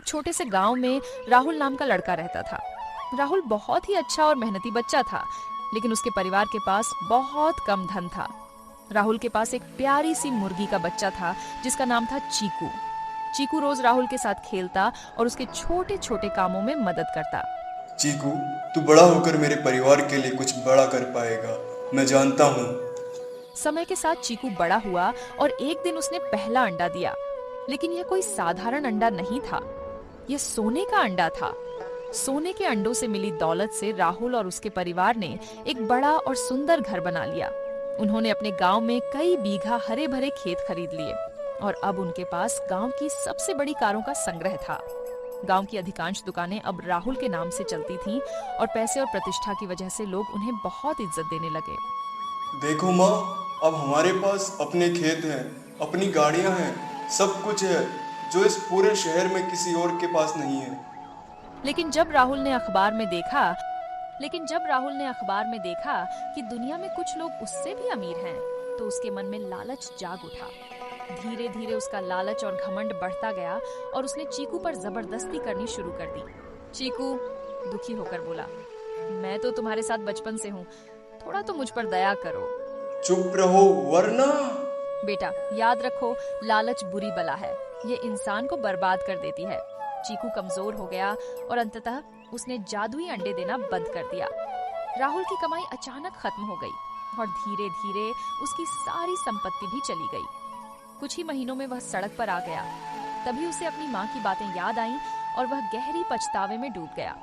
छोटे से गांव में राहुल नाम का लड़का रहता था। राहुल बहुत ही अच्छा और मेहनती बच्चा था, लेकिन उसके परिवार के पास बहुत कम धन था। राहुल के पास एक प्यारी सी मुर्गी का बच्चा था जिसका नाम था चीकू। चीकू रोज राहुल के साथ खेलता और उसके छोटे छोटे कामों में मदद करता। चीकू, तू बड़ा होकर मेरे परिवार के लिए कुछ बड़ा कर पाएगा, मैं जानता हूँ। समय के साथ चीकू बड़ा हुआ और एक दिन उसने पहला अंडा दिया। लेकिन यह कोई साधारण अंडा नहीं था, यह सोने का अंडा था। सोने के अंडों से मिली दौलत से राहुल और उसके परिवार ने एक बड़ा और सुंदर घर बना लिया। उन्होंने अपने गांव में कई बीघा हरे भरे खेत खरीद लिए और अब उनके पास गांव की सबसे बड़ी कारों का संग्रह था। गांव की अधिकांश दुकानें अब राहुल के नाम से चलती थीं और पैसे और प्रतिष्ठा की वजह से लोग उन्हें बहुत इज्जत देने लगे। देखो माँ, अब हमारे पास अपने खेत हैं, अपनी गाड़ियाँ हैं, सब कुछ है जो इस पूरे शहर में किसी और के पास नहीं है। लेकिन जब राहुल ने अखबार में देखा लेकिन जब राहुल ने अखबार में देखा कि दुनिया में कुछ लोग उससे भी अमीर हैं, तो उसके मन में लालच जाग उठा। धीरे धीरे उसका लालच और घमंड बढ़ता गया और उसने चीकू पर जबरदस्ती करनी शुरू कर दी। चीकू दुखी होकर बोला, मैं तो तुम्हारे साथ बचपन से हूँ, थोड़ा तो मुझ पर दया करो। चुप रहो वरना। बेटा, याद रखो, लालच बुरी बला है, ये इंसान को बर्बाद कर देती है। चीकू कमजोर हो गया और अंततः उसने जादुई अंडे देना बंद कर दिया। राहुल की कमाई अचानक खत्म हो गई और धीरे धीरे उसकी सारी संपत्ति भी चली गई। कुछ ही महीनों में वह सड़क पर आ गया। तभी उसे अपनी माँ की बातें याद आईं और वह गहरी पछतावे में डूब गया।